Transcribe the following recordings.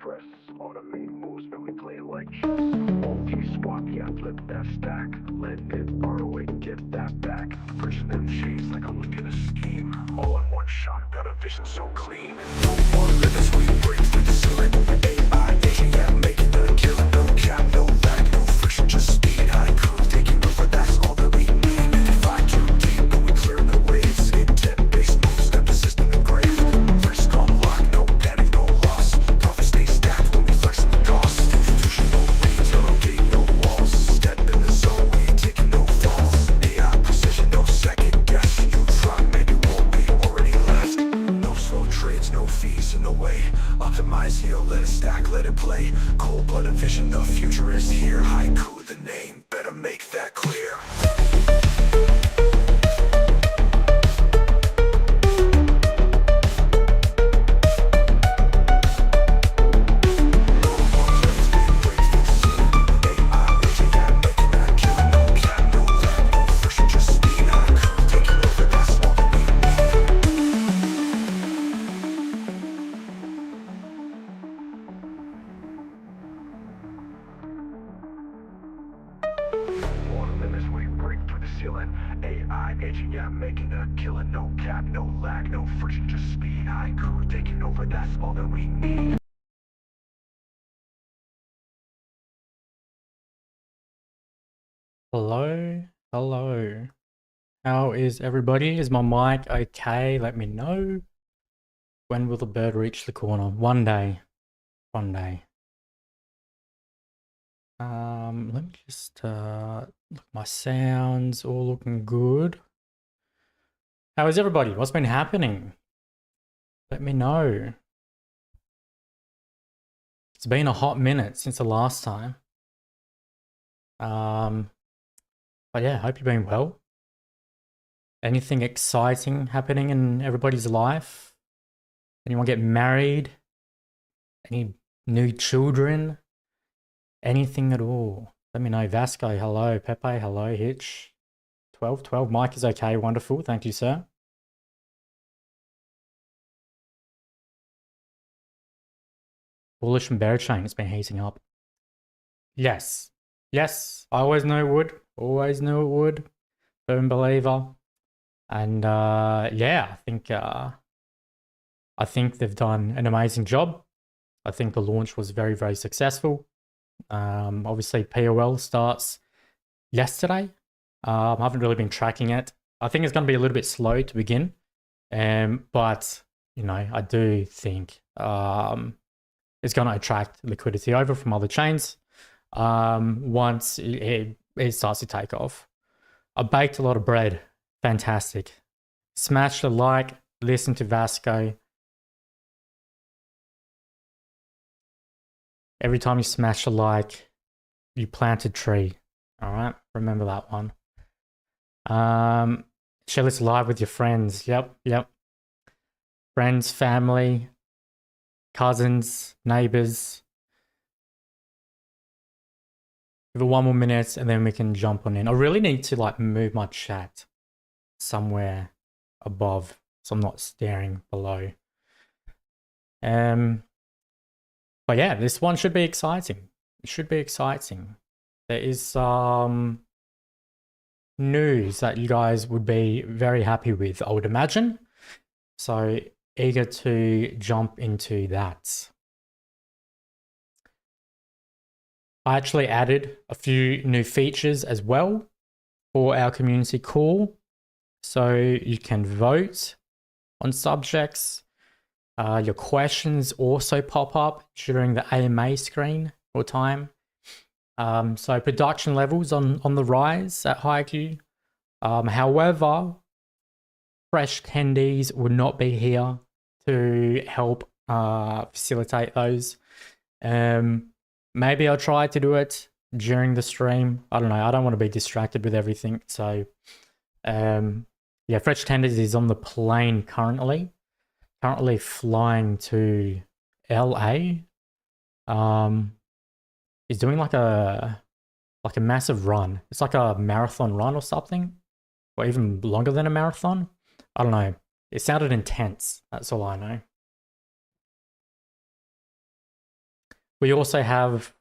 press, automate moves, then we play like chess. Multi-swap, yeah, flip that stack. Lend it, borrow it, get that back. Pushing them shades like I'm looking a scheme. All in one shot, got a vision so clean. No more limits, we break through the ceiling. AI, yeah, making the killing. No cap, no lag, no friction, just speed. Haiku, taking over, that's all that we need. Fly too deep, but we clear the waves. Intent-based moves, step the system in grave. Risk on lock, no panic, no loss. Profit stay stacked when we flex the cost. Institutional reads, no gate, no walls. Step in the zone, we ain't taking no falls. AI precision, no second guess. You try, maybe won't be already left. No slow trades, no fees in the way. Optimize, heal, let it stack, let it play. Cold-blooded vision, the future is here. Haiku, the name, better make that clear. AI aging, yeah, making a killing. No cap, no lag, no friction, just speed. Haiku taking over, that's all that we need. Hello, hello. How is everybody? Is my mic okay? Let me know. When will the bird reach the corner? One day. One day. Let me just look at my sounds, all looking good. How is everybody? What's been happening? Let me know. It's been a hot minute since the last time. But yeah, hope you're doing well. Anything exciting happening in everybody's life? Anyone get married? Any new children? Anything at all? Let me know. Vasco, hello. Pepe, hello. Hitch. 12. Mike is okay. Wonderful. Thank you, sir. Bullish and bear chain. It's been heating up. Yes. Yes. I always knew it would. Always knew it would. Firm believer. And yeah, I think they've done an amazing job. I think the launch was very, very successful. Obviously, POL starts yesterday. I haven't really been tracking it. I think it's going to be a little bit slow to begin. But, you know, I do think it's going to attract liquidity over from other chains once it starts to take off. I baked a lot of bread. Fantastic. Smash the like, listen to Vasco. Every time you smash a like, you plant a tree. All right, remember that one. Share this live with your friends. Yep. Friends, family, cousins, neighbors. Give it 1 more minute and then we can jump on in. I really need to like move my chat somewhere above so I'm not staring below. But yeah, this one should be exciting. It should be exciting. There is some news that you guys would be very happy with, I would imagine. So eager to jump into that. I actually added a few new features as well for our community call. So you can vote on subjects. Your questions also pop up during the AMA screen or time. So production levels on the rise at Haiku. However, fresh attendees would not be here to help facilitate those. Maybe I'll try to do it during the stream. I don't know. I don't want to be distracted with everything. So yeah, fresh attendees is on the plane currently flying to LA. He's doing like a massive run. It's like a marathon run or something, or even longer than a marathon. I don't know. It sounded intense. That's all I know. We also have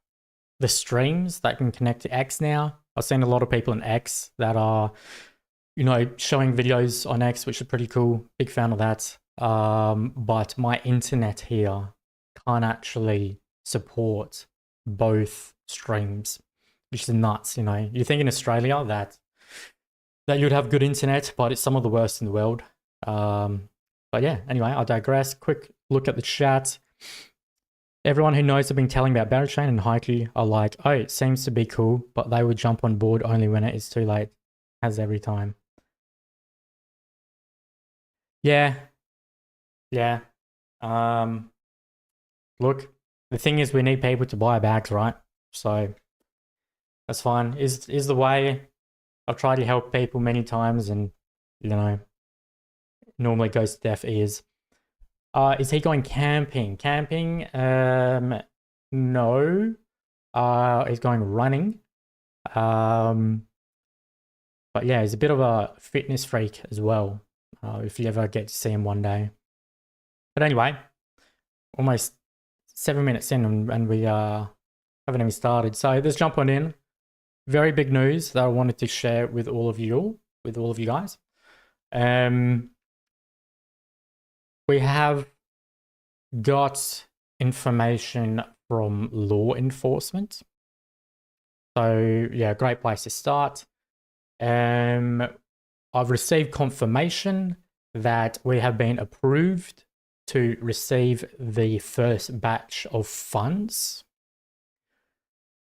the streams that can connect to X now. I've seen a lot of people in X that are, showing videos on X, which is pretty cool. Big fan of that. But my internet here can't actually support both streams, which is nuts. You think in Australia that you'd have good internet, but it's some of the worst in the world. But yeah, anyway, I digress. Quick look at the chat. Everyone who knows I've been telling about Barrachain and Haiku are like, oh, it seems to be cool, but they would jump on board only when it is too late, as every time. Yeah. Look, the thing is we need people to buy bags, right? So that's fine. Is the way. I've tried to help people many times and, normally goes to deaf ears. Is he going camping? Camping? No. He's going running. But yeah, he's a bit of a fitness freak as well. If you ever get to see him one day. But anyway, almost 7 minutes in and we haven't even started. So let's jump on in. Very big news that I wanted to share with all of you guys. We have got information from law enforcement. So yeah, great place to start. I've received confirmation that we have been approved to receive the first batch of funds.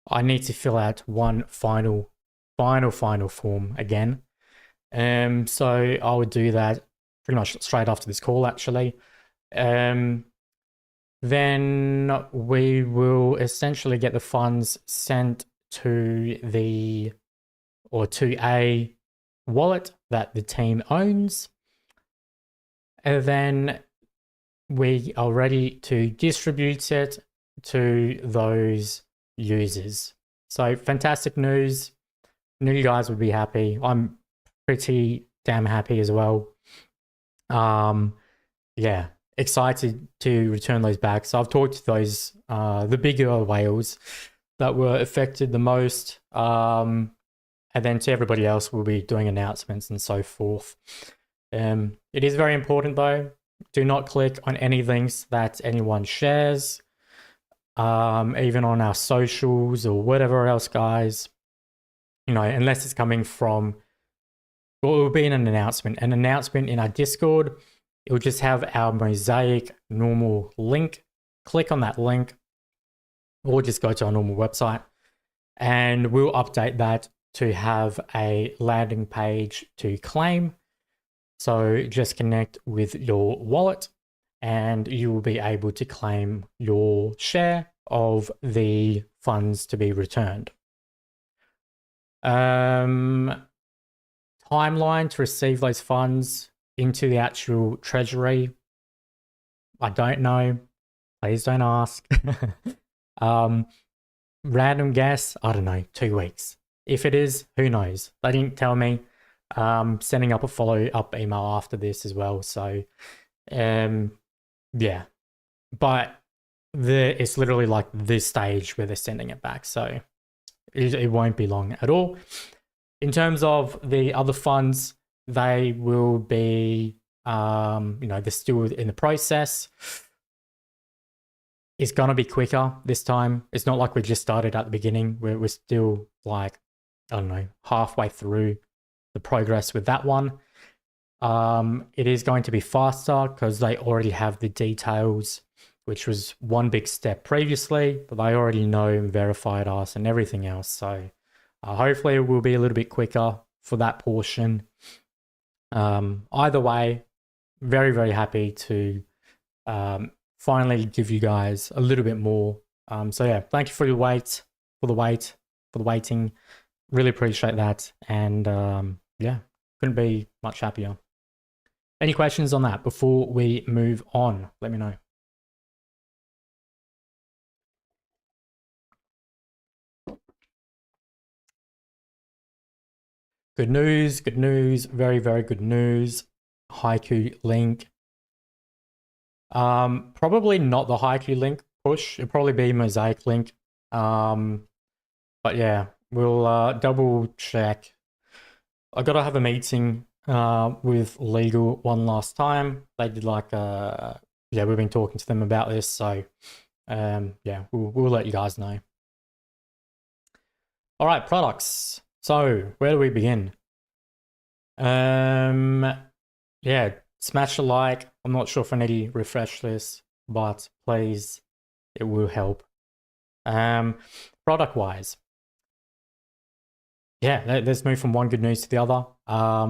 I need to fill out one final form again. So I would do that pretty much straight after this call, actually. Then we will essentially get the funds sent to a wallet that the team owns. And then we are ready to distribute it to those users. So fantastic news. I knew you guys would be happy. I'm pretty damn happy as well. Yeah, excited to return those back. So I've talked to those, the bigger whales that were affected the most. And then to everybody else, we'll be doing announcements and so forth. It is very important though. Do not click on any links that anyone shares. Even on our socials or whatever else, guys, unless it's coming from, well, it will be an announcement in our Discord. It will just have our Mosaic normal link. Click on that link or just go to our normal website and we'll update that to have a landing page to claim. So just connect with your wallet and you will be able to claim your share of the funds to be returned. Timeline to receive those funds into the actual treasury, I don't know. Please don't ask. Random guess, I don't know, 2 weeks. If it is, who knows? They didn't tell me. Sending up a follow-up email after this as well. So, yeah. But it's literally like this stage where they're sending it back. So it won't be long at all. In terms of the other funds, they will be, they're still in the process. It's going to be quicker this time. It's not like we just started at the beginning. We're still like, I don't know, halfway through the progress with that one. It is going to be faster because they already have the details, which was one big step previously, but they already know and verified us and everything else. So hopefully it will be a little bit quicker for that portion. Either way, very, very happy to finally give you guys a little bit more. So yeah, thank you for the waiting. Really appreciate that. And yeah, couldn't be much happier. Any questions on that before we move on? Let me know. Good news, very, very good news. Haiku link. Probably not the Haiku link, push. It'll probably be Mosaic Link. But yeah, we'll double check. I gotta have a meeting with legal one last time. They did like yeah, we've been talking to them about this, so yeah, we'll let you guys know. All right, products. So where do we begin? Yeah, smash a like. I'm not sure if I need to refresh this, but please, it will help. Product wise, yeah, let's move from one good news to the other.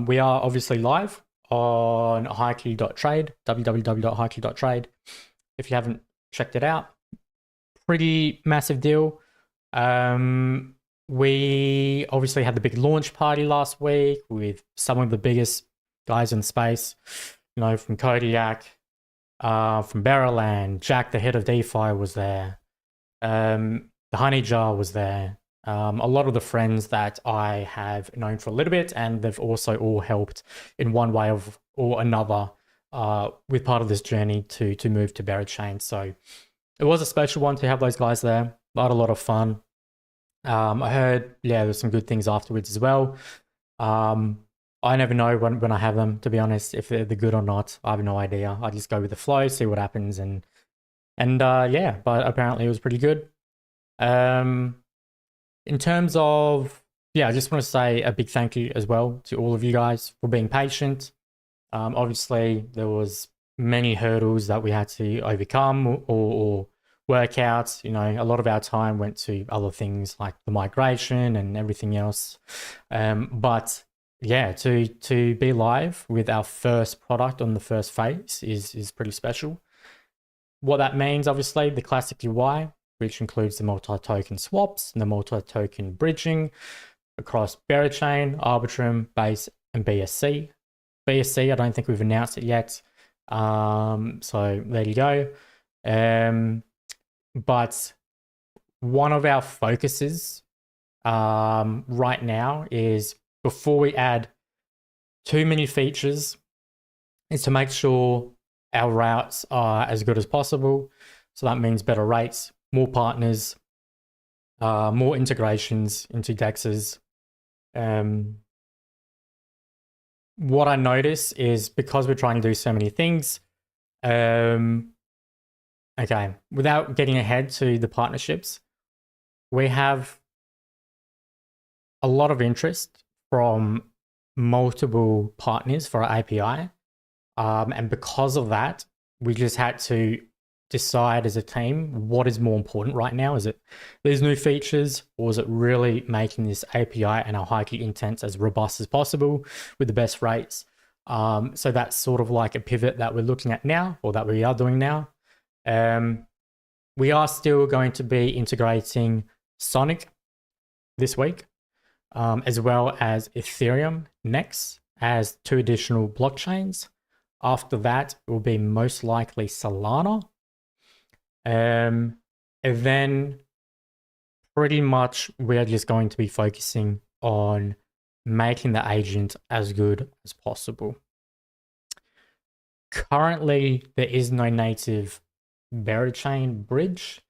We are obviously live on haiku.trade, www.haiku.trade. If you haven't checked it out, pretty massive deal. We obviously had the big launch party last week with some of the biggest guys in space, you know, from Kodiak, from Barrowland, Jack, the head of DeFi, was there. The Honey Jar was there. A lot of the friends that I have known for a little bit, and they've also all helped in one way or another with part of this journey to move to Barrett Chain. So it was a special one to have those guys there. I had a lot of fun. I heard, yeah, there's some good things afterwards as well. I never know when I have them, to be honest, if they're good or not. I have no idea. I just go with the flow, see what happens, and yeah, but apparently it was pretty good. In terms of, yeah, I just want to say a big thank you as well to all of you guys for being patient. Obviously, there was many hurdles that we had to overcome or work out. You know, a lot of our time went to other things like the migration and everything else. But yeah, to be live with our first product on the first phase is pretty special. What that means, obviously, the classic UI, which includes the multi-token swaps and the multi-token bridging across Berachain, Arbitrum, Base, and BSC. BSC, I don't think we've announced it yet. So there you go. But one of our focuses right now is, before we add too many features, is to make sure our routes are as good as possible. So that means better rates, more partners, more integrations into DEXs. What I notice is, because we're trying to do so many things, okay, without getting ahead to the partnerships, we have a lot of interest from multiple partners for our API. And because of that, we just had to decide as a team what is more important right now. Is it these new features, or is it really making this API and our Haiku intents as robust as possible with the best rates? So that's sort of like a pivot that we're looking at now, or that we are doing now. We are still going to be integrating Sonic this week, as well as Ethereum next as 2 additional blockchains. After that, it will be most likely Solana. And then pretty much we're just going to be focusing on making the agent as good as possible. Currently, there is no native Berachain bridge.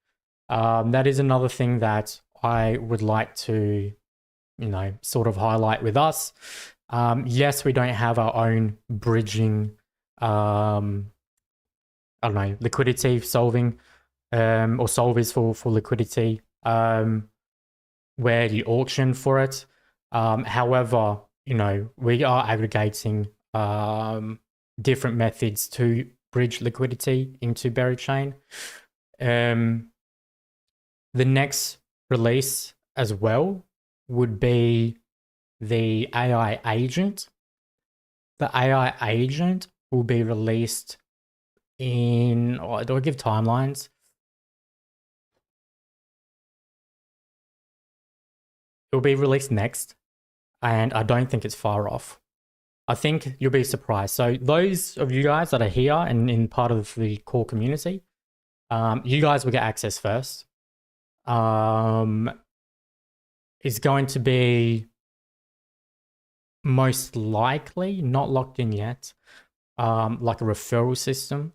That is another thing that I would like to, you know, sort of highlight with us. Yes, we don't have our own bridging, I don't know, liquidity solving, or solvers for liquidity, where you auction for it. However, you know, we are aggregating different methods to bridge liquidity into Berachain. The next release as well would be the AI agent. The AI agent will be released in, oh, do I give timelines? It will be released next, and I don't think it's far off. I think you'll be surprised. So those of you guys that are here and in part of the core community, you guys will get access first. It's going to be most likely, not locked in yet, like a referral system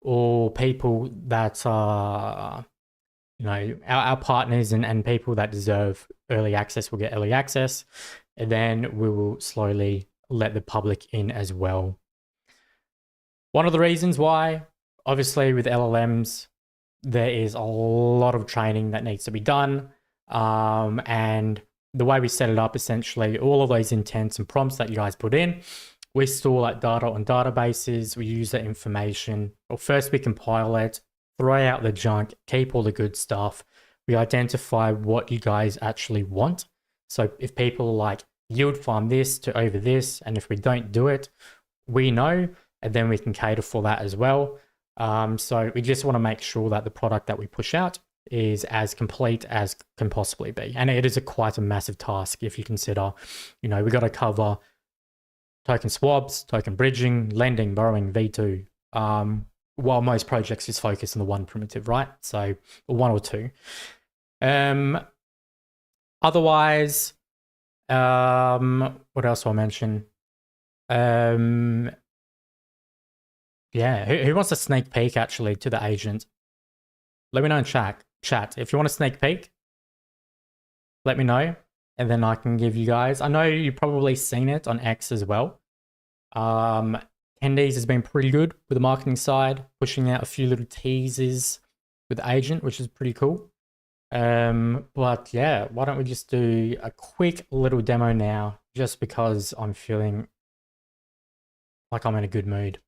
or people that are, our partners and people that deserve early access will get early access. And then we will slowly let the public in as well. One of the reasons why, obviously with LLMs, there is a lot of training that needs to be done. And the way we set it up, essentially, all of those intents and prompts that you guys put in, we store that data on databases. We use that information. Well, first we compile it, throw out the junk, keep all the good stuff. We identify what you guys actually want. So if people are like, yield farm this to over this, and if we don't do it, we know, and then we can cater for that as well. So we just want to make sure that the product that we push out is as complete as can possibly be. And it is quite a massive task if you consider, we got to cover token swaps, token bridging, lending, borrowing, V2, while most projects is focused on the one primitive, right? So one or two. Otherwise, what else do I mention? Yeah, who wants a sneak peek actually to the agent? Let me know in chat. If you want a sneak peek, let me know, and then I can give you guys. I know you've probably seen it on X as well. Candies has been pretty good with the marketing side, pushing out a few little teasers with the agent, which is pretty cool. But yeah, why don't we just do a quick little demo now, just because I'm feeling like I'm in a good mood.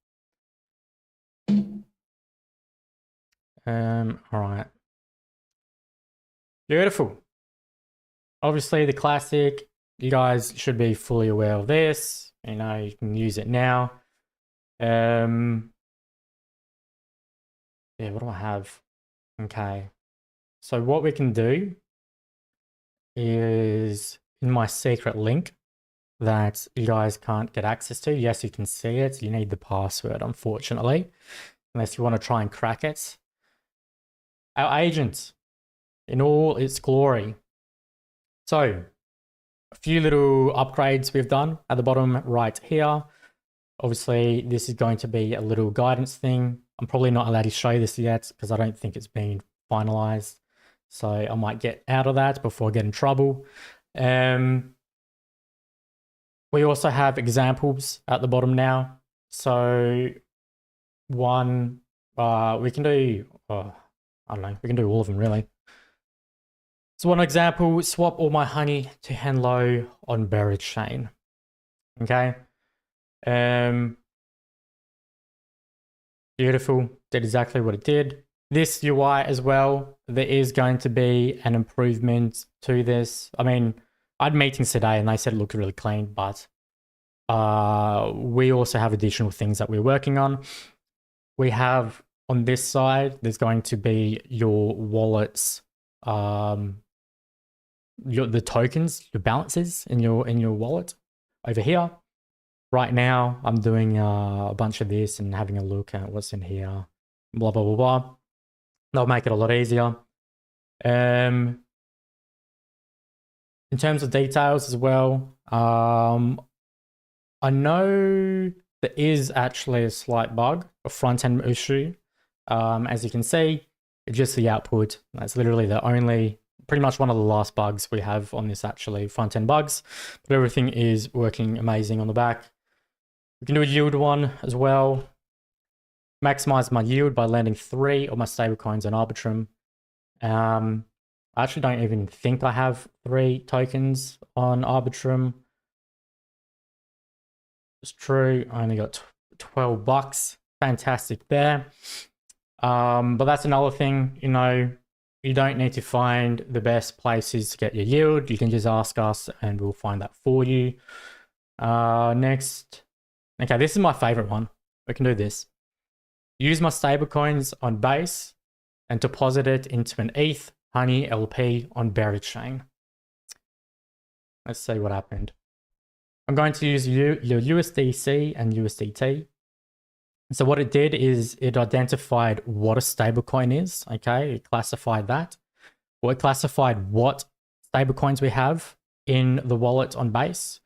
All right. Beautiful. Obviously the classic, you guys should be fully aware of this. You can use it now. Yeah, what do I have? Okay. So what we can do is in my secret link that you guys can't get access to. Yes, you can see it. You need the password, unfortunately, unless you want to try and crack it. Our agent in all its glory. So a few little upgrades we've done at the bottom right here. Obviously, this is going to be a little guidance thing. I'm probably not allowed to show this yet because I don't think it's been finalized. So I might get out of that before I get in trouble. We also have examples at the bottom now. So one, we can do, I don't know, we can do all of them really. So one example, swap all my honey to Henlo on Buried Chain. Okay. Beautiful, did exactly what it did. This UI as well, there is going to be an improvement to this. I mean, I had meetings today and they said it looked really clean, but we also have additional things that we're working on. We have on this side, there's going to be your wallets, the tokens, your balances in your wallet over here. Right now, I'm doing a bunch of this and having a look at what's in here, blah, blah, blah, blah. That'll make it a lot easier. In terms of details as well, I know there is actually a slight bug, a front-end issue. As you can see, it's just the output. That's literally the only, pretty much one of the last bugs we have on this actually, front-end bugs. But everything is working amazing on the back. We can do a yield one as well. Maximize my yield by landing 3 of my stablecoins on Arbitrum. I actually don't even think I have 3 tokens on Arbitrum. It's true, I only got $12. Fantastic there. But that's another thing, you don't need to find the best places to get your yield. You can just ask us and we'll find that for you. Next. Okay, this is my favorite one. We can do this. Use my stablecoins on Base and deposit it into an ETH Honey LP on Buried Chain. Let's see what happened. I'm going to use your USDC and USDT. So what it did is it identified what a stablecoin is. Okay, it classified that. Well, it classified what stablecoins we have in the wallet on Base.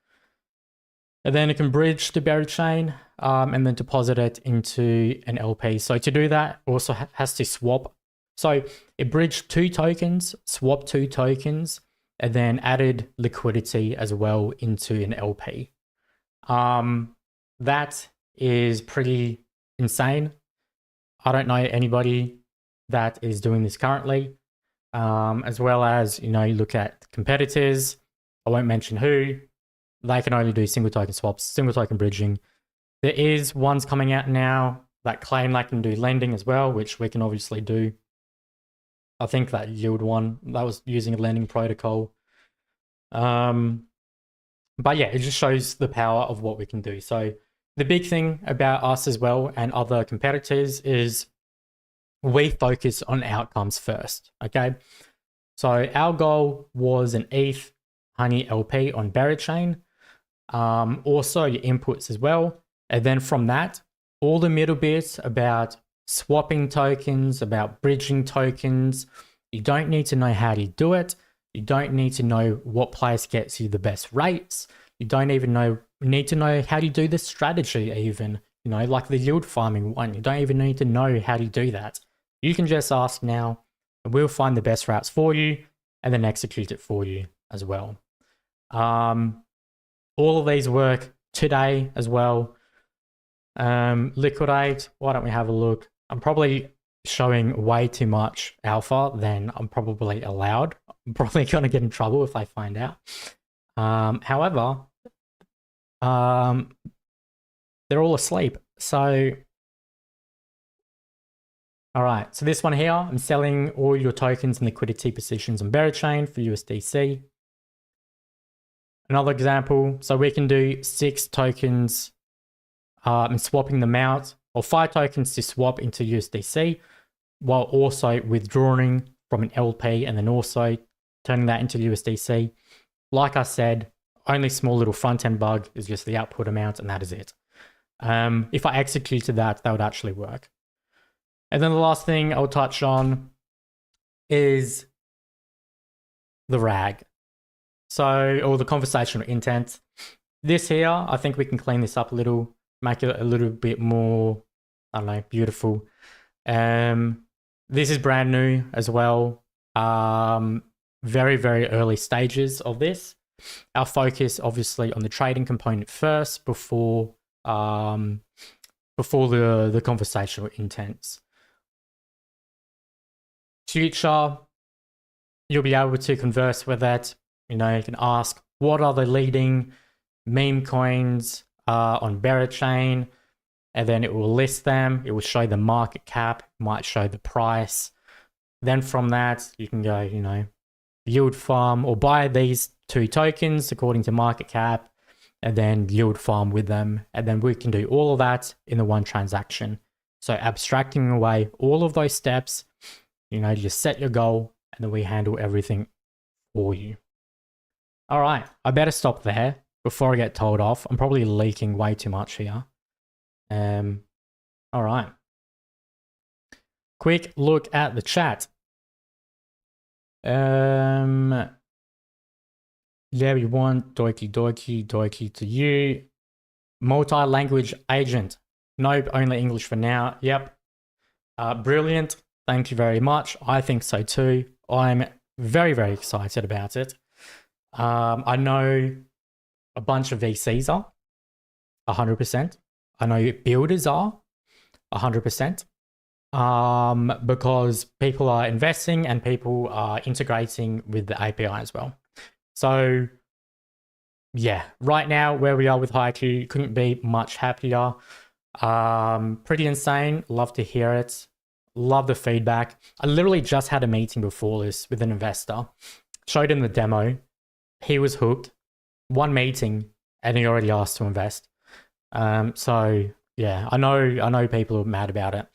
And then it can bridge to buried chain and then deposit it into an LP. So to do that, it also has to swap. So it bridged 2 tokens, swapped 2 tokens, and then added liquidity as well into an LP. That is pretty insane. I don't know anybody that is doing this currently. As well as, you look at competitors. I won't mention who. They can only do single token swaps, single token bridging. There is ones coming out now that claim they can do lending as well, which we can obviously do. I think that Yield one, that was using a lending protocol. But yeah, it just shows the power of what we can do. So the big thing about us as well and other competitors is we focus on outcomes first, okay? So our goal was an ETH Honey LP on Buried Chain. Also your inputs as well. And then from that, all the middle bits about swapping tokens, about bridging tokens, you don't need to know how to do it. You don't need to know what place gets you the best rates. You don't even need to know how to do the strategy even, like the yield farming one. You don't even need to know how to do that. You can just ask now, and we'll find the best routes for you and then execute it for you as well. All of these work today as well. Liquidate, why don't we have a look? I'm probably showing way too much alpha than I'm probably allowed. I'm probably going to get in trouble if I find out. However, they're all asleep. So, all right. So this one here, I'm selling all your tokens and liquidity positions on Buried Chain for USDC. Another example, so we can do 6 tokens and swapping them out, or 5 tokens to swap into USDC, while also withdrawing from an LP and then also turning that into USDC. Like I said, only small little front-end bug is just the output amount, and that is it. If I executed that, that would actually work. And then the last thing I'll touch on is the RAG. So, or the conversational intent. This here, I think we can clean this up a little, make it a little bit more, I don't know, beautiful. This is brand new as well. Very, very early stages of this. Our focus, obviously, on the trading component first before the conversational intents. Future, you'll be able to converse with it. You can ask, what are the leading meme coins on Buried Chain? And then it will list them. It will show the market cap, might show the price. Then from that, you can go, yield farm or buy these 2 tokens according to market cap, and then yield farm with them. And then we can do all of that in the one transaction. So abstracting away all of those steps, just set your goal, and then we handle everything for you. All right, I better stop there before I get told off. I'm probably leaking way too much here. All right. Quick look at the chat. Yeah, we want doiki to you. Multi-language agent. Nope, only English for now. Yep. Brilliant. Thank you very much. I think so too. I'm very, very excited about it. I know a bunch of VCs are 100%. I know builders are 100%. Because people are investing and people are integrating with the API as well. So yeah, right now where we are with Haiku, couldn't be much happier. Pretty insane. Love to hear it. Love the feedback. I literally just had a meeting before this with an investor. Showed him the demo. He was hooked. One meeting and he already asked to invest. So yeah, I know people are mad about it.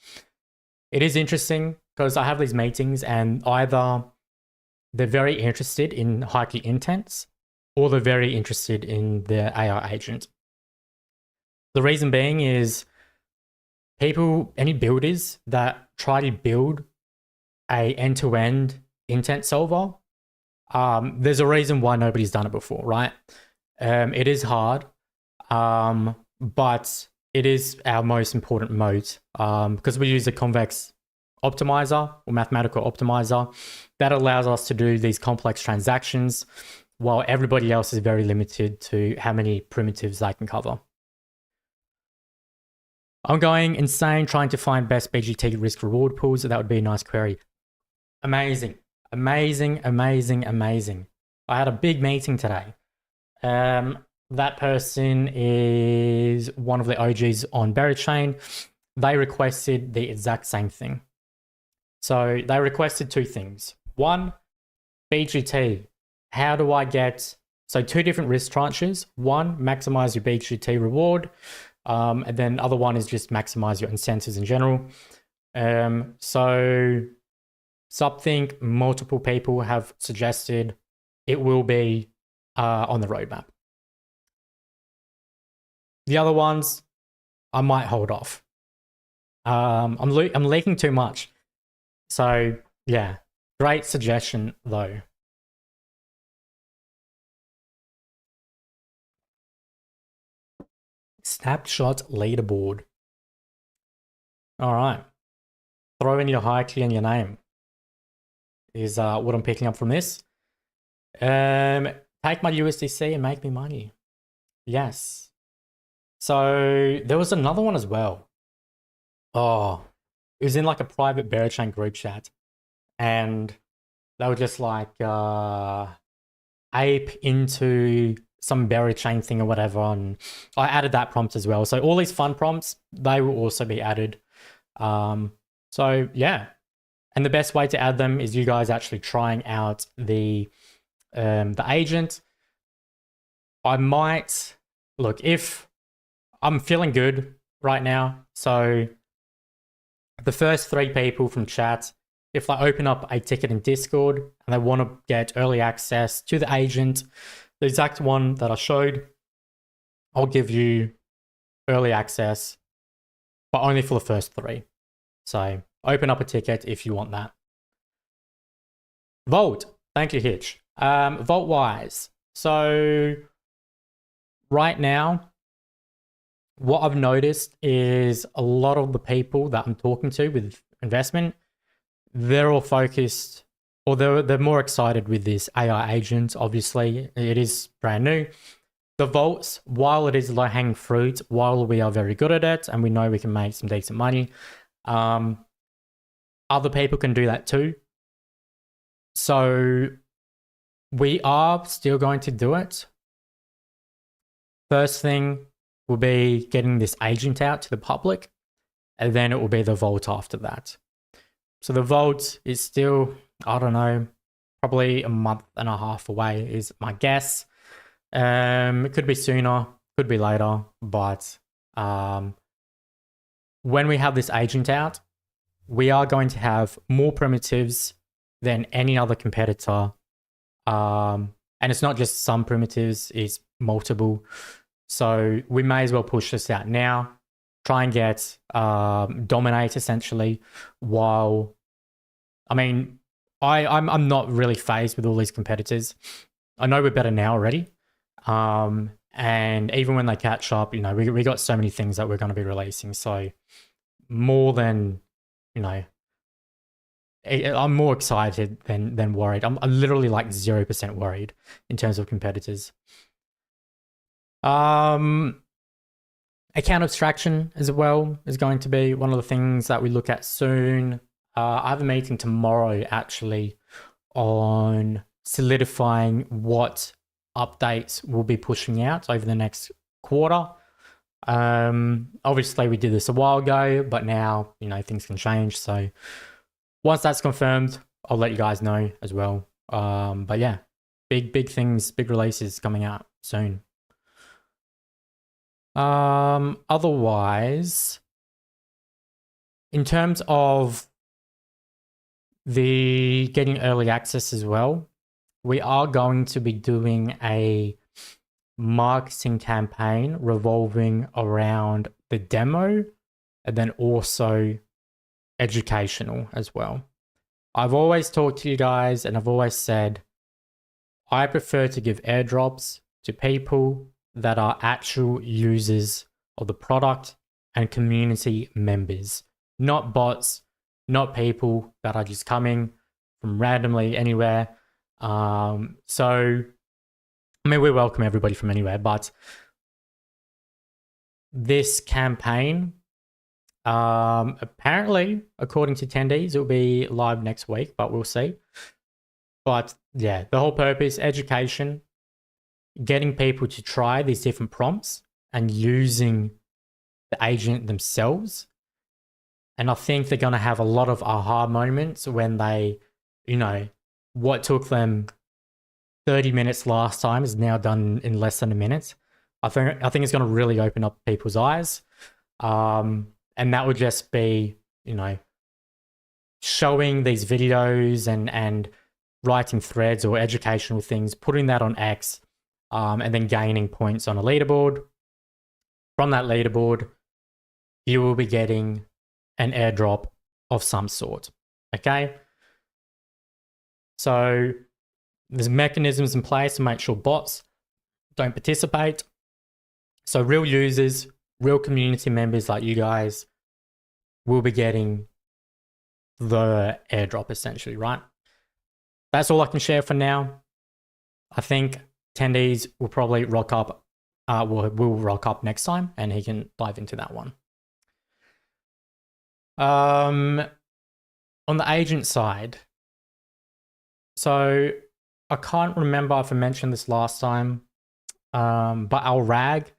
It is interesting because I have these meetings and either they're very interested in Haiku intents or they're very interested in the AI agent. The reason being is any builders that try to build a end-to-end intent solver, there's a reason why nobody's done it before, right? It is hard. but it is our most important mode because we use a convex optimizer or mathematical optimizer that allows us to do these complex transactions while everybody else is very limited to how many primitives they can cover. I'm going insane trying to find best BGT risk reward pools. That would be a nice query. Amazing, amazing, amazing, amazing. I had a big meeting today. That person is one of the OGs on Chain. They requested the exact same thing. So they requested two things. One, BGT. How do I get, so two different risk tranches. One, maximize your BGT reward. And then other one is just maximize your incentives in general. So something multiple people have suggested, it will be on the roadmap. The other ones, I might hold off. I'm leaking too much. So yeah, great suggestion though. Snapshot leaderboard. All right. Throw in your haiku and your name is what I'm picking up from this. Take my USDC and make me money. Yes. So there was another one as well. Oh, it was in like a private Chain group chat. And they were just like ape into some Chain thing or whatever. And I added that prompt as well. So all these fun prompts, they will also be added. So yeah. And the best way to add them is you guys actually trying out the agent. I might look, if I'm feeling good right now. So the first 3 people from chat, if they open up a ticket in Discord and they want to get early access to the agent, the exact one that I showed, I'll give you early access, but only for the first 3. So open up a ticket if you want that. Vault. Thank you, Hitch. Vault-wise. So right now, what I've noticed is a lot of the people that I'm talking to with investment, they're all focused, or they're more excited with this AI agent. Obviously, it is brand new. The vaults, while it is low-hanging fruit, while we are very good at it and we know we can make some decent money, other people can do that too. So we are still going to do it. First thing will be getting this agent out to the public, and then it will be the vault after that. So the vault is still, I don't know, probably a month and a half away is my guess. It could be sooner, could be later, but when we have this agent out, we are going to have more primitives than any other competitor. And it's not just some primitives, it's multiple. So we may as well push this out now, try and get dominate essentially, while, I mean, I'm not really phased with all these competitors. I know we're better now already. And even when they catch up, you know, we got so many things that we're going to be releasing. So more than, you know, I'm more excited than worried. I'm literally like 0% worried in terms of competitors. Account abstraction as well is going to be one of the things that we look at soon. I have a meeting tomorrow actually on solidifying what updates we'll be pushing out over the next quarter. Obviously we did this a while ago, but now, you know, things can change. So once that's confirmed, I'll let you guys know as well. But yeah, big things, big releases coming out soon. Otherwise, in terms of the getting early access as well, we are going to be doing a marketing campaign revolving around the demo and then also educational as well. I've always talked to you guys and I've always said I prefer to give airdrops to people that are actual users of the product and community members, not bots, not people that are just coming from randomly anywhere. So, I mean, we welcome everybody from anywhere, but this campaign, apparently, according to attendees, it will be live next week, but we'll see. But yeah, the whole purpose, education, getting people to try these different prompts and using the agent themselves. And I think they're going to have a lot of aha moments when they, what took them 30 minutes last time is now done in less than a minute. I think it's going to really open up people's eyes. And that would just be, showing these videos and writing threads or educational things, putting that on X, and then gaining points on a leaderboard. From that leaderboard, you will be getting an airdrop of some sort. Okay? So there's mechanisms in place to make sure bots don't participate. So real users, real community members like you guys will be getting the airdrop essentially, right? That's all I can share for now. I think attendees will probably rock up, will rock up next time, and he can dive into that one. On the agent side, so I can't remember if I mentioned this last time, but our RAG,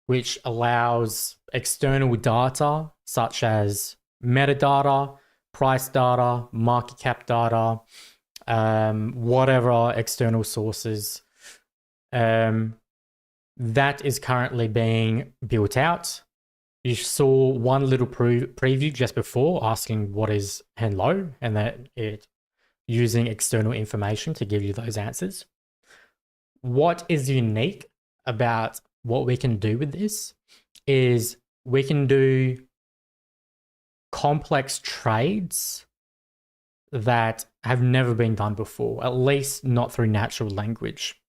which allows external data such as metadata, price data, market cap data, whatever external sources, that is currently being built out. You saw one little preview just before asking what is hello, and that it using external information to give you those answers. What is unique about what we can do with this is we can do complex trades that have never been done before, at least not through natural language.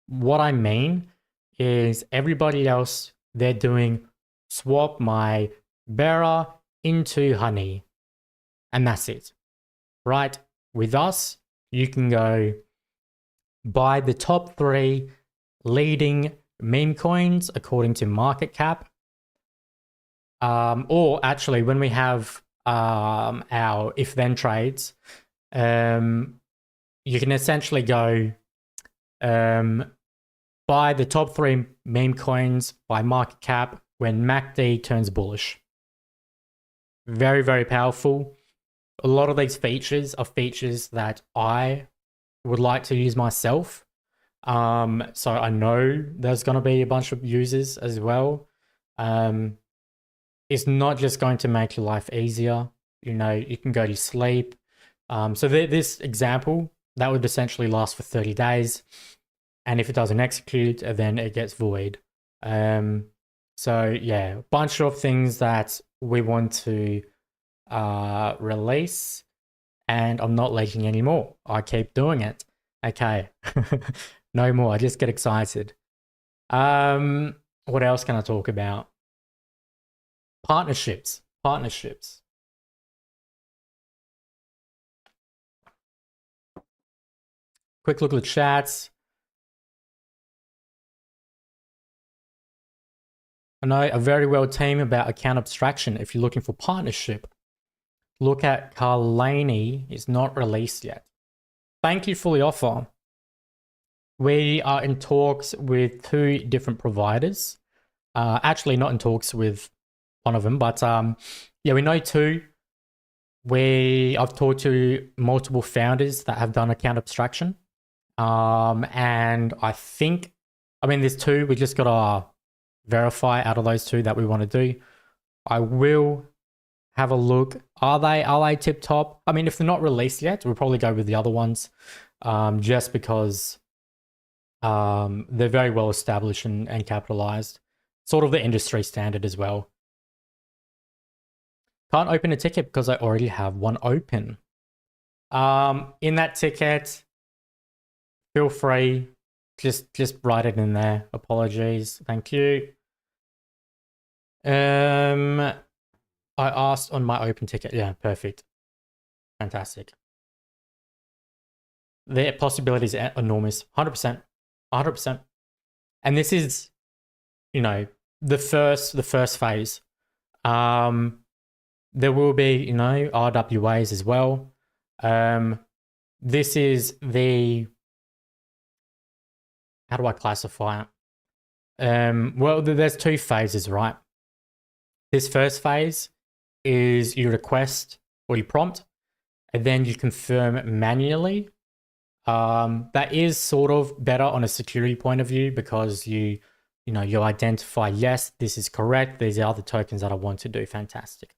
What I mean is everybody else, they're doing swap my bearer into honey, and that's it, right? With us, you can go buy the top 3 leading meme coins according to market cap. Or actually, when we have our if-then trades, you can essentially go buy the top 3 meme coins by market cap when MACD turns bullish. Very, very powerful. A lot of these features are features that I would like to use myself. So I know there's going to be a bunch of users as well. It's not just going to make your life easier. You can go to sleep. So this example, that would essentially last for 30 days. And if it doesn't execute, then it gets void. So yeah, a bunch of things that we want to release, and I'm not leaking anymore. I keep doing it. Okay. No more. I just get excited. What else can I talk about? Partnerships. Quick look at the chats. I know a very well team about account abstraction. If you're looking for partnership, look at Carlani. It's not released yet. Thank you for the offer. We are in talks with 2 different providers. Actually, not in talks with one of them, but yeah, we know 2. I've talked to multiple founders that have done account abstraction. And there's 2. We just got to verify out of those 2 that we want to do. I will have a look. Are they tip top? I mean, if they're not released yet, we'll probably go with the other ones, just because they're very well established and capitalized. Sort of the industry standard as well. Can't open a ticket because I already have one open. In that ticket, feel free Just write it in there. Apologies. Thank you. I asked on my open ticket. Yeah, perfect. Fantastic. The possibilities are enormous. 100%. 100%. And this is, the first phase. There will be, RWAs as well. This is how do I classify it? Well, there's 2 phases, right? This first phase is you request or you prompt, and then you confirm manually. That is sort of better on a security point of view because you identify, yes, this is correct. These are the tokens that I want to do. Fantastic.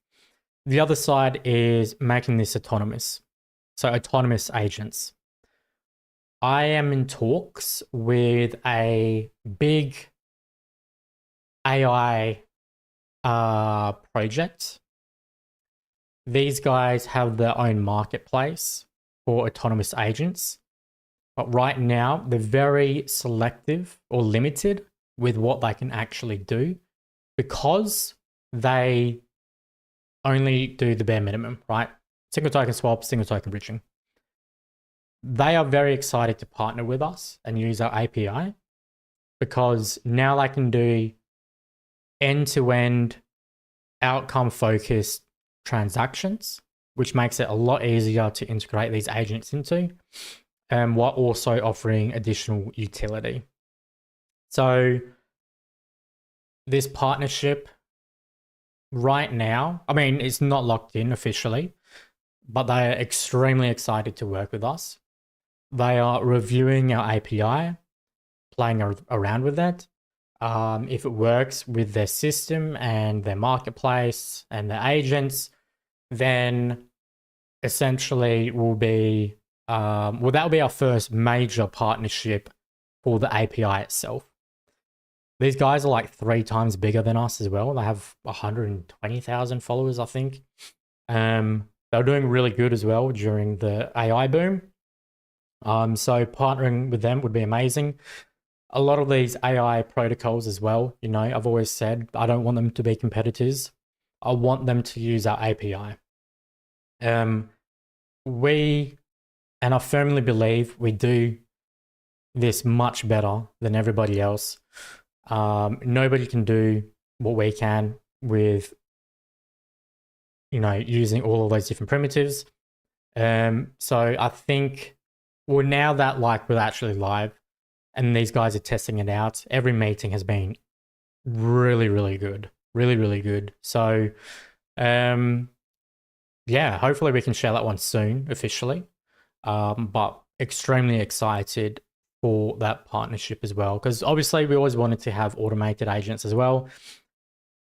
The other side is making this autonomous. So autonomous agents. I am in talks with a big AI project. These guys have their own marketplace for autonomous agents. But right now, they're very selective or limited with what they can actually do because they only do the bare minimum, right? Single token swap, single token bridging. They are very excited to partner with us and use our API because now they can do end-to-end outcome-focused transactions, which makes it a lot easier to integrate these agents into, while also offering additional utility. So this partnership right now, I mean, it's not locked in officially, but they are extremely excited to work with us. They are reviewing our API, playing around with it. If it works with their system and their marketplace and their agents, then essentially will be that'll be our first major partnership for the API itself. These guys are like 3 times bigger than us as well. They have 120,000 followers, I think. They're doing really good as well during the AI boom. So partnering with them would be amazing. A lot of these AI protocols as well, I've always said I don't want them to be competitors. I want them to use our API. And I firmly believe we do this much better than everybody else. Nobody can do what we can with, using all of those different primitives. So I think, well, now that we're actually live and these guys are testing it out, every meeting has been really, really good. Really, really good. So, yeah, hopefully we can share that one soon officially. But extremely excited for that partnership as well, because obviously we always wanted to have automated agents as well.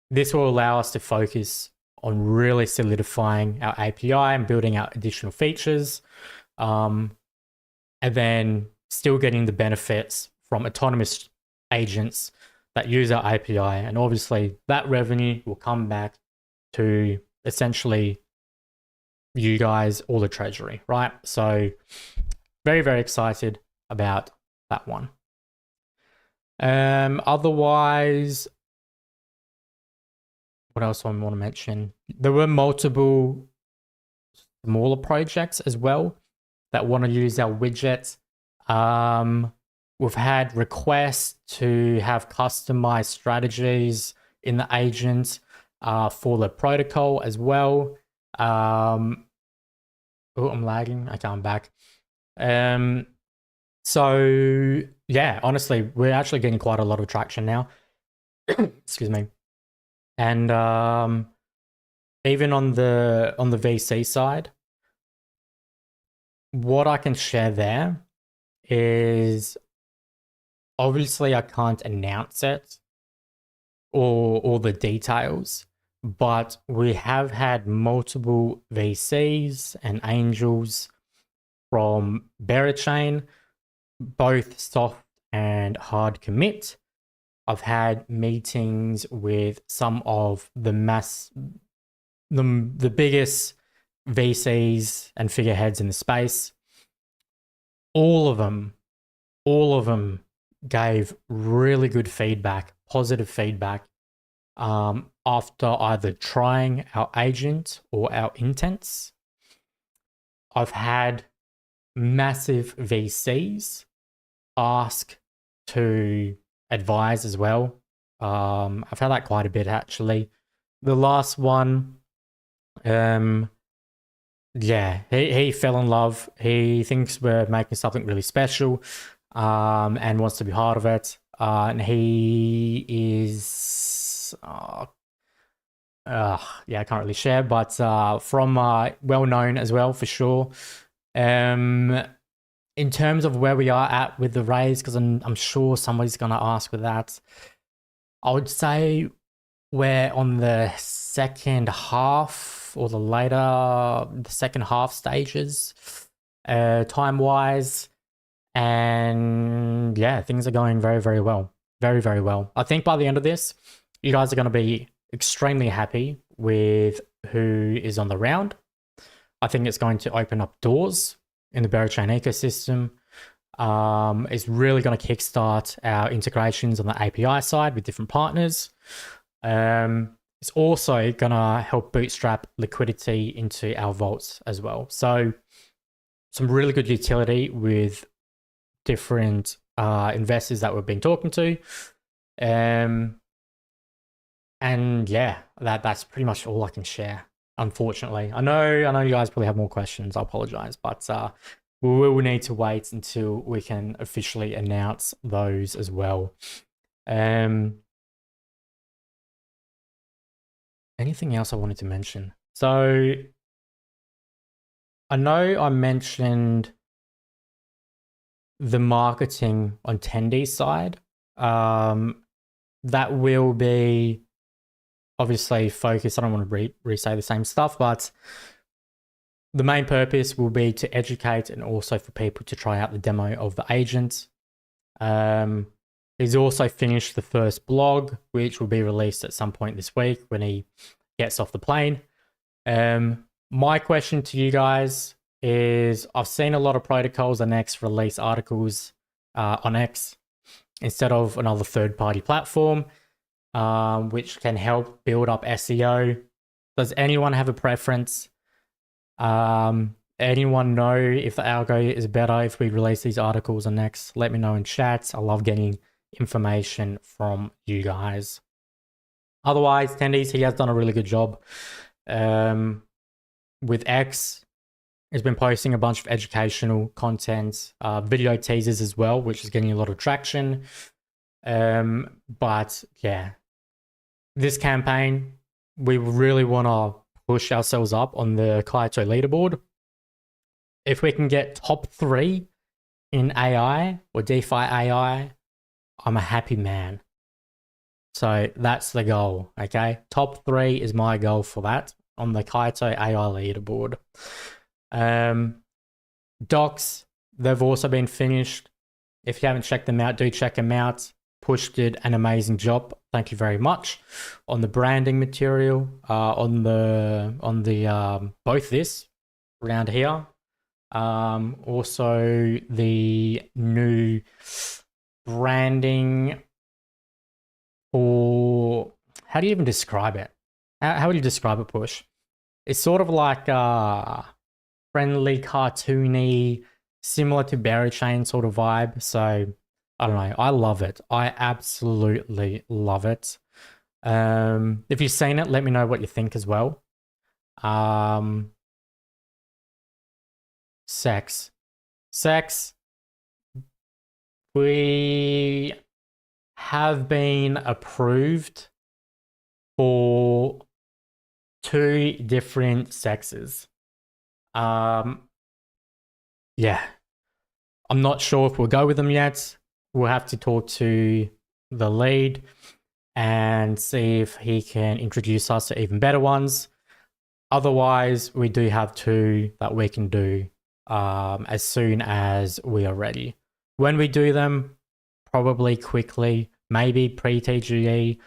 This will allow us to focus on really solidifying our API and building out additional features, and then still getting the benefits from autonomous agents that use our API. And obviously that revenue will come back to essentially you guys or the treasury, right? So very, very excited about that one. Otherwise, what else I want to mention? There were multiple smaller projects as well that want to use our widget. We've had requests to have customized strategies in the agent for the protocol as well. Oh, I'm lagging. Okay, I'm back. So yeah, honestly, we're actually getting quite a lot of traction now. Excuse me. And even on the VC side, what I can share there is obviously I can't announce it or the details, but we have had multiple VCs and angels from Berachain, both soft and hard commit. I've had meetings with some of the biggest VCs and figureheads in the space. All of them gave really good feedback, positive feedback, after either trying our agent or our intents. I've had massive VCs ask to advise as well. I've had that quite a bit actually. The last one, yeah, he fell in love. He thinks we're making something really special, and wants to be part of it. And he is, yeah, I can't really share, but from well known as well for sure. In terms of where we are at with the raise, because I'm sure somebody's gonna ask with that, I would say we're on the second half or the second half stages, time wise, and yeah, things are going very, very well, very, very well. I think by the end of this, you guys are going to be extremely happy with who is on the round. I think it's going to open up doors in the Chain ecosystem. It's really going to kickstart our integrations on the API side with different partners. It's also going to help bootstrap liquidity into our vaults as well. So some really good utility with different investors that we've been talking to. And yeah, that's pretty much all I can share, unfortunately. I know you guys probably have more questions. I apologize, but we will need to wait until we can officially announce those as well. Anything else I wanted to mention? So I know I mentioned the marketing on Tendy's side. That will be obviously focused. I don't want to re-say the same stuff, but the main purpose will be to educate and also for people to try out the demo of the agent. He's also finished the first blog, which will be released at some point this week when he gets off the plane. My question to you guys is, I've seen a lot of protocols on X release articles on X instead of another third-party platform, which can help build up SEO. Does anyone have a preference? Anyone know if the algo is better if we release these articles on X? Let me know in chats. I love getting information from you guys. Otherwise, Tendy's, he has done a really good job with X. He's been posting a bunch of educational content, video teasers as well, which is getting a lot of traction. But yeah, this campaign, we really want to push ourselves up on the Kaito leaderboard. If we can get top 3 in AI or DeFi AI, I'm a happy man. So that's the goal, okay? Top 3 is my goal for that on the Kaito AI leaderboard. Docs, they've also been finished. If you haven't checked them out, do check them out. Push did an amazing job. Thank you very much on the branding material, on the both this around here. Also the new branding for, how do you even describe it? How would you describe it, Push? It's sort of like friendly, cartoony, similar to Chain sort of vibe. So I don't know. I love it. I absolutely love it. If you've seen it, let me know what you think as well. Sex. We have been approved for 2 different sexes. Yeah. I'm not sure if we'll go with them yet. We'll have to talk to the lead and see if he can introduce us to even better ones. Otherwise, we do have 2 that we can do as soon as we are ready. When we do them, probably quickly, maybe pre-TGE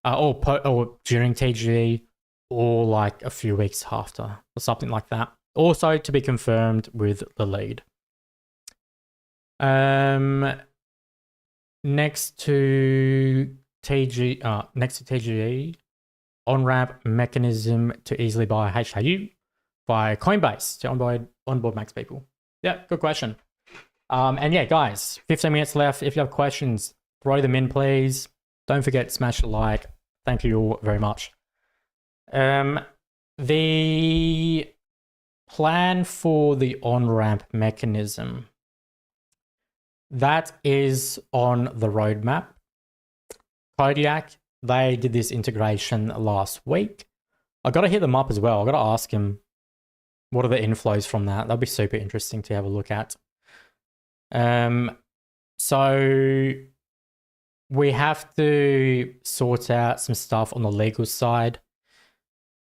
or during TGE, or like a few weeks after or something like that. Also to be confirmed with the lead. next to TGE, on-ramp mechanism to easily buy HIU by Coinbase to onboard max people? Yeah, good question. And yeah, guys, 15 minutes left. If you have questions, throw them in, please. Don't forget to smash the like. Thank you all very much. The plan for the on-ramp mechanism, that is on the roadmap. Kodiak, they did this integration last week. I got to hit them up as well. I got to ask him what are the inflows from that. That'll be super interesting to have a look at. So we have to sort out some stuff on the legal side.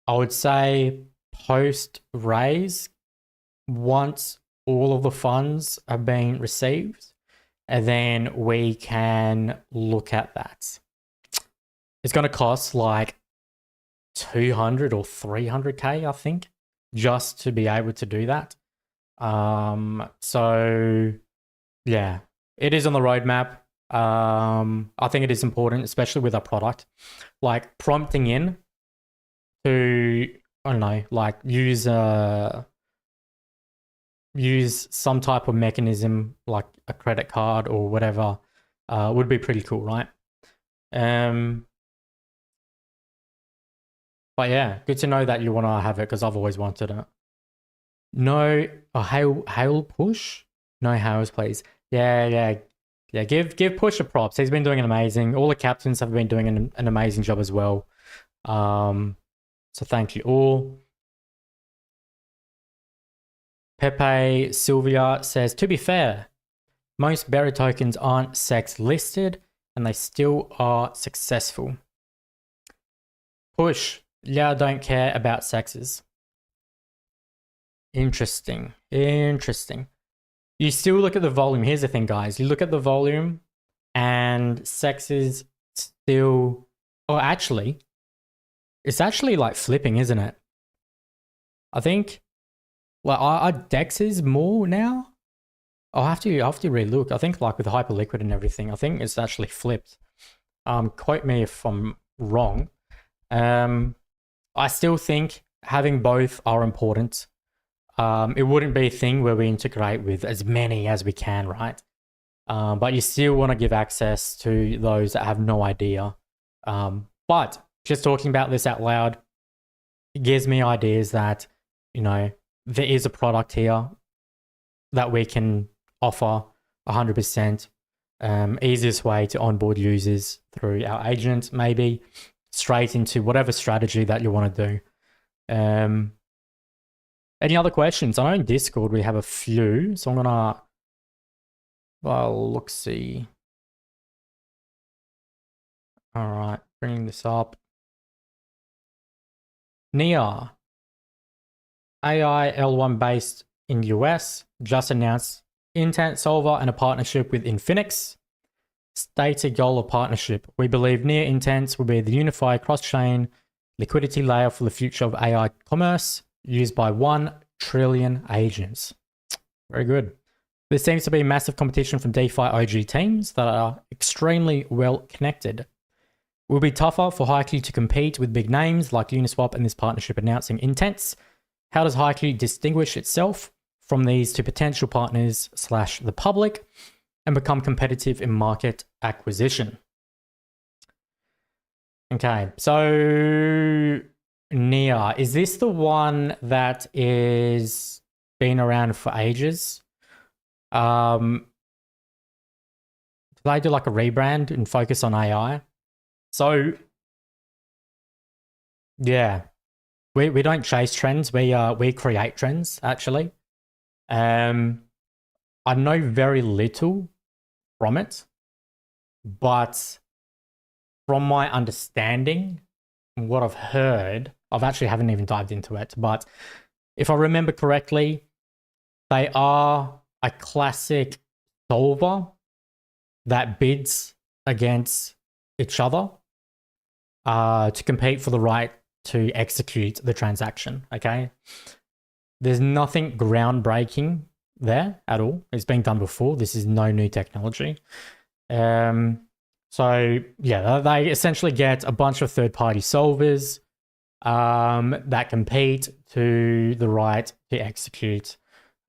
I would say post raise, once all of the funds are being received, and then we can look at that. It's going to cost like 200 or 300k, I think, just to be able to do that. So yeah, it is on the roadmap. I think it is important, especially with our product, like prompting in to, I don't know, like use some type of mechanism like a credit card or whatever, would be pretty cool, right? But yeah, good to know that you want to have it because I've always wanted it. No, Hail Push? No Hails, please. Yeah. Give Push a props. He's been doing an amazing. All the captains have been doing an amazing job as well. So thank you all. Pepe Sylvia says, to be fair, most bearer tokens aren't sex listed and they still are successful. Push. Yeah, I don't care about sexes. Interesting. You still look at the volume. Here's the thing, guys. You look at the volume and sexes still... Oh, actually, it's actually like flipping, isn't it? I think... Like, are dexes more now? I'll have to relook. I think like with Hyperliquid and everything, I think it's actually flipped. Quote me if I'm wrong. I still think having both are important. It wouldn't be a thing where we integrate with as many as we can, right? But you still want to give access to those that have no idea. But just talking about this out loud, it gives me ideas that, you know, there is a product here that we can offer 100%. Easiest way to onboard users through our agent, maybe straight into whatever strategy that you want to do. Any other questions? I know in Discord we have a few, so I'm gonna, well, look, see. All right, bringing this up. Nia, AI L1 based in US, just announced intent solver and a partnership with Infinix. Stated goal of partnership. We believe Nia Intents will be the unified cross-chain liquidity layer for the future of AI commerce used by 1 trillion agents. Very good. There seems to be massive competition from DeFi OG teams that are extremely well connected. It will be tougher for Haiku to compete with big names like Uniswap and this partnership announcing Intents. How does Haiku distinguish itself from these two potential partners / the public and become competitive in market acquisition? Okay, so Nia, is this the one that is been around for ages? Did they do like a rebrand and focus on AI? So yeah, we don't chase trends. We create trends actually. I know very little from it, but from my understanding, and what I've heard, I've actually haven't even dived into it, but if I remember correctly, they are a classic solver that bids against each other to compete for the right to execute the transaction, okay? There's nothing groundbreaking there at all. It's been done before. This is no new technology. So yeah, they essentially get a bunch of third-party solvers that compete to the right to execute.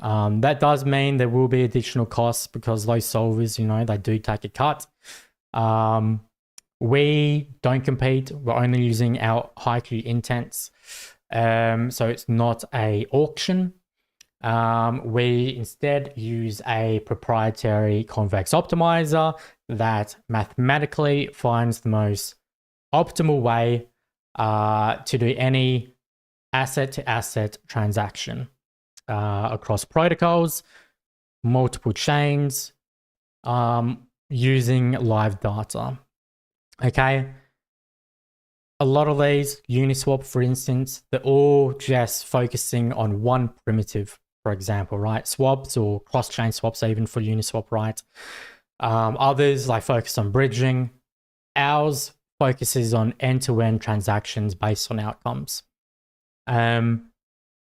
That does mean there will be additional costs because those solvers, they do take a cut. We don't compete. We're only using our Haiku intents. So it's not a auction. We instead use a proprietary convex optimizer that mathematically finds the most optimal way to do any asset-to-asset transaction across protocols, multiple chains, using live data. Okay. A lot of these, Uniswap, for instance, they're all just focusing on one primitive, for example, right? Swaps or cross-chain swaps, even for Uniswap, right? Others like focus on bridging. Ours focuses on end-to-end transactions based on outcomes. They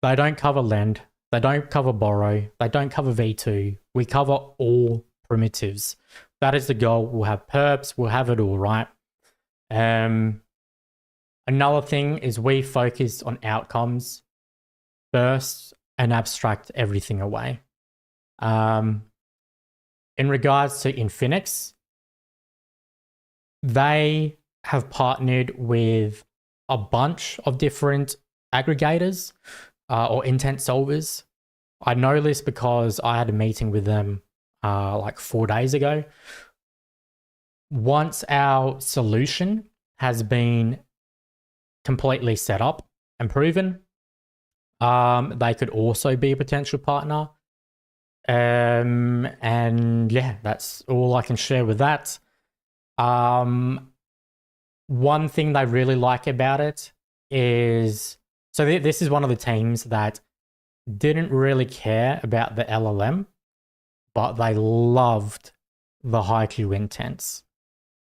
don't cover lend. They don't cover borrow. They don't cover V2. We cover all primitives. That is the goal. We'll have perps. We'll have it all, right? Another thing is we focus on outcomes first and abstract everything away. In regards to Infinix, they have partnered with a bunch of different aggregators or intent solvers. I know this because I had a meeting with them like 4 days ago. Once our solution has been completely set up and proven, they could also be a potential partner. And yeah, that's all I can share with that. One thing they really like about it is, so this is one of the teams that didn't really care about the LLM, but they loved the Haiku intents.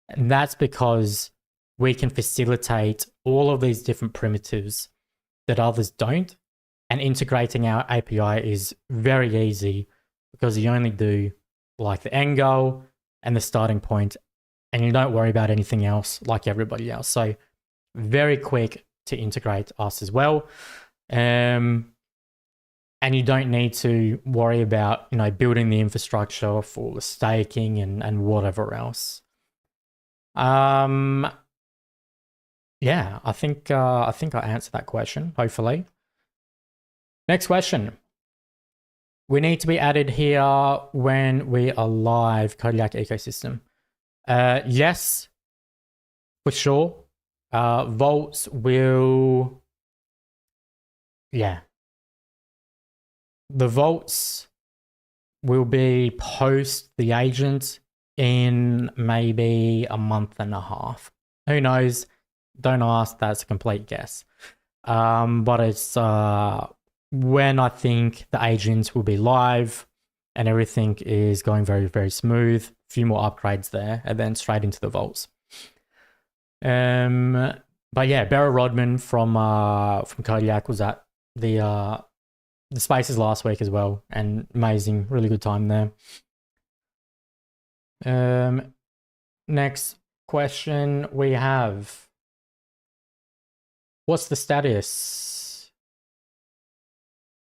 And that's because we can facilitate all of these different primitives that others don't. And integrating our API is very easy because you only do like the end goal and the starting point, and you don't worry about anything else like everybody else. So very quick to integrate us as well. And you don't need to worry about, building the infrastructure for the staking and whatever else. Yeah, I think I answered that question, hopefully. Next question. We need to be added here when we are live Kodiak ecosystem. Yes, for sure. Vaults will, yeah. The vaults will be post the agent in maybe a month and a half. Who knows? Don't ask, that's a complete guess. But it's when I think the agents will be live and everything is going very, very smooth. A few more upgrades there and then straight into the vaults. But yeah, Barry Rodman from Kodiak was at the Spaces last week as well, and amazing, really good time there. Next question we have. What's the status?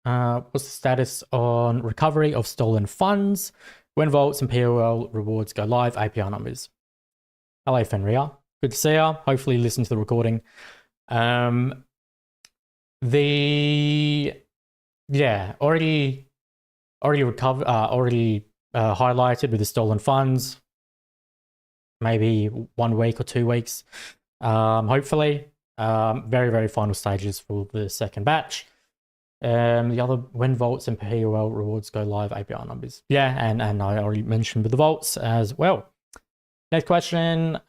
What's the status on recovery of stolen funds when vaults and POL rewards go live? API numbers. Hello, Fenrir. Good to see you. Hopefully, you listen to the recording. Already recovered. Already highlighted with the stolen funds. Maybe 1 week or 2 weeks. Hopefully. Very, very final stages for the second batch. The other, when vaults and POL rewards go live, API numbers. Yeah, and I already mentioned with the vaults as well. Next question.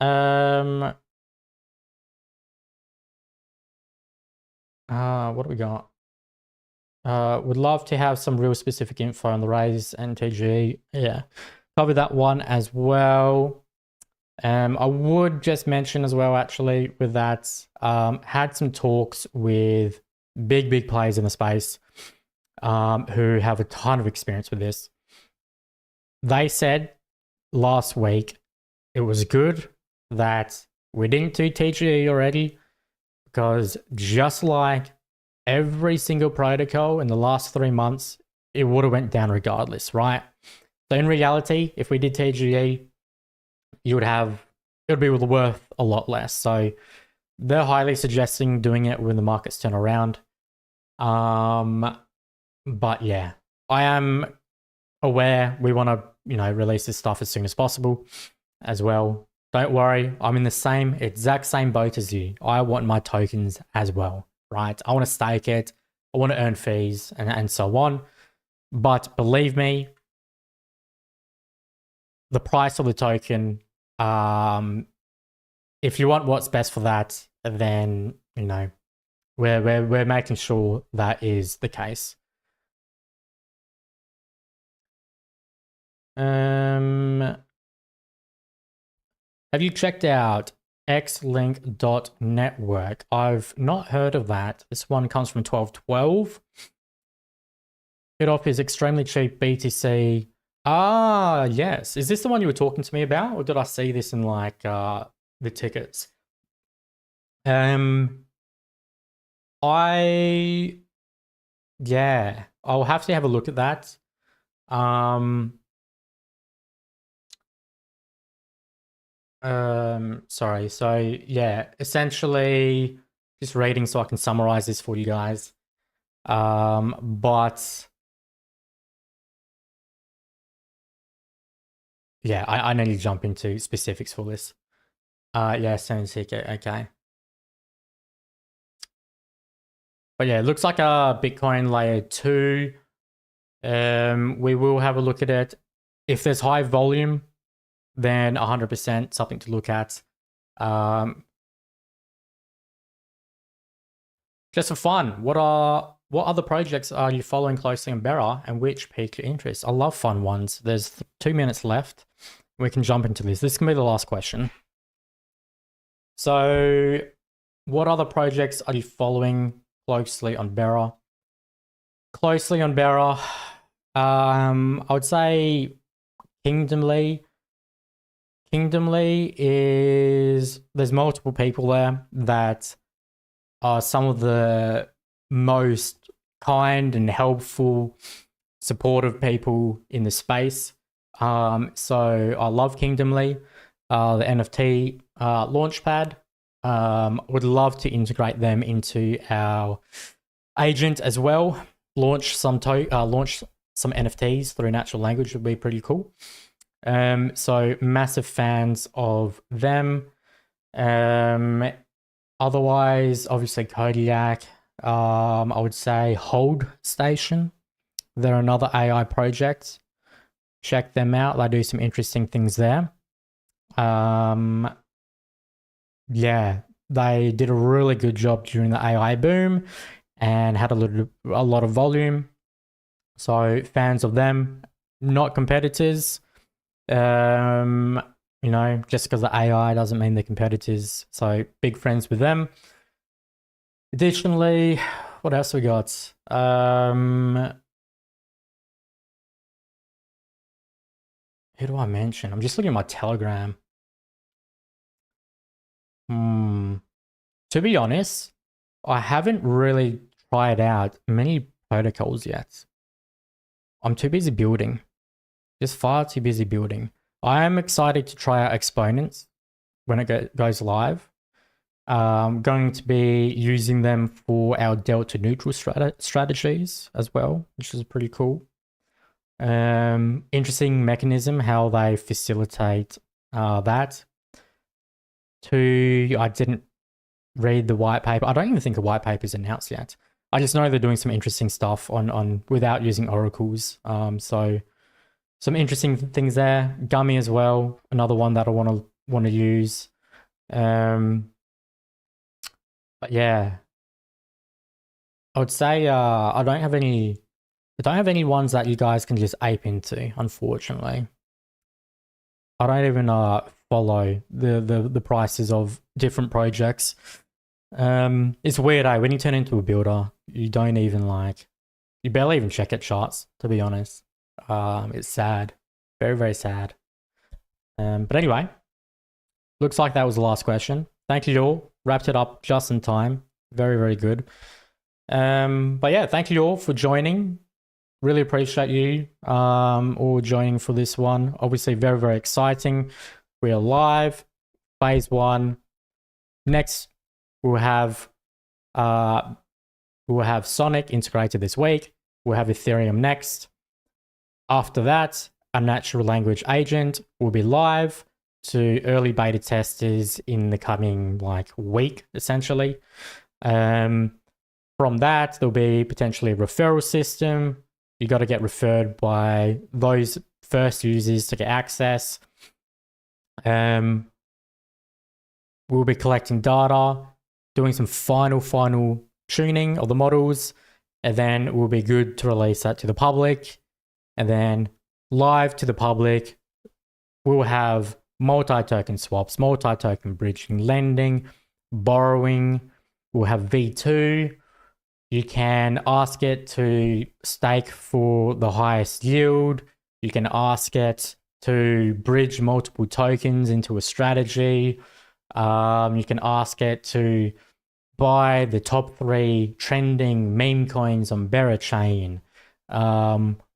What do we got? Would love to have some real specific info on the raise and TG. Yeah, cover that one as well. I would just mention as well, actually, with that, had some talks with big players in the space who have a ton of experience with this. They said last week it was good that we didn't do TGE already, because just like every single protocol in the last 3 months, it would have went down regardless, right? So in reality, if we did TGE, it would be worth a lot less. So they're highly suggesting doing it when the markets turn around. But yeah, I am aware we want to, release this stuff as soon as possible as well. Don't worry, I'm in the exact same boat as you. I want my tokens as well, right? I want to stake it. I want to earn fees and so on. But believe me, the price of the token, if you want what's best for that, then, we're making sure that is the case. Have you checked out xlink.network? I've not heard of that. This one comes from 1212. It offers extremely cheap BTC. Ah, yes. Is this the one you were talking to me about? Or did I see this in like the tickets? Yeah, I'll have to have a look at that. Sorry. So yeah, essentially just reading so I can summarize this for you guys. But yeah, I need to jump into specifics for this. Yeah, sounds ticket. Okay. But yeah, it looks like a Bitcoin layer 2. We will have a look at it. If there's high volume, then 100% something to look at. Just for fun, what other projects are you following closely on Bera, and which piqued your interest? I love fun ones. There's 2 minutes left. We can jump into this. This can be the last question. So, what other projects are you following closely on Bera? Closely on Bera, I would say Kingdomly. Kingdomly there's multiple people there that are some of the most kind and helpful, supportive people in the space. So I love Kingdomly, the NFT launchpad. Would love to integrate them into our agent as well. Launch some NFTs through natural language would be pretty cool. So massive fans of them. Otherwise, obviously Kodiak. I would say Hold Station. They're another AI project. Check them out. They do some interesting things there. Yeah, they did a really good job during the AI boom and had a lot of volume. So fans of them, not competitors. Just because the AI doesn't mean they're competitors. So big friends with them. Additionally, what else we got? Who do I mention? I'm just looking at my Telegram. To be honest, I haven't really tried out many protocols yet. I'm too busy building. Just far too busy building. I am excited to try out exponents when it goes live. Going to be using them for our delta neutral strategies as well, which is pretty cool. Interesting mechanism how they facilitate that. I didn't read the white paper. I don't even think a white paper is announced yet. I just know they're doing some interesting stuff on without using oracles. So some interesting things there. Gummy as well, another one that I want to use. But yeah, I would say I don't have any ones that you guys can just ape into, unfortunately. I don't even follow the prices of different projects. It's weird, when you turn into a builder, you don't even you barely even check at charts, to be honest. It's sad. Very, very sad. But anyway, looks like that was the last question. Thank you all. Wrapped it up just in time. Very, very good. But yeah, thank you all for joining. Really appreciate you all joining for this one. Obviously, very, very exciting. We are live, phase 1. Next, we'll have Sonic integrated this week. We'll have Ethereum next. After that, a natural language agent will be live to early beta testers in the coming week, essentially. From that, there'll be potentially a referral system. You got to get referred by those first users to get access. We'll be collecting data, doing some final tuning of the models, and then we'll be good to release that to the public. And then live to the public, we'll have multi-token swaps, multi-token bridging, lending, borrowing. We'll have V2. You can ask it to stake for the highest yield. You can ask it to bridge multiple tokens into a strategy. You can ask it to buy the top 3 trending meme coins on Bearer Chain.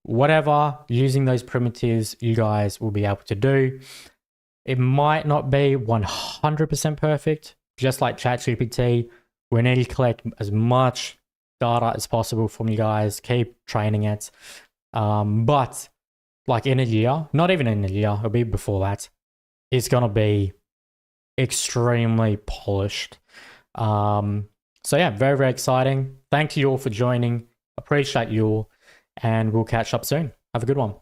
Whatever, using those primitives, you guys will be able to do. It might not be 100% perfect, just like ChatGPT. We need to collect as much data as possible from you guys, keep training it. But like in a year, not even in a year, it'll be before that, it's going to be extremely polished. So yeah, very, very exciting. Thank you all for joining. Appreciate you all. And we'll catch up soon. Have a good one.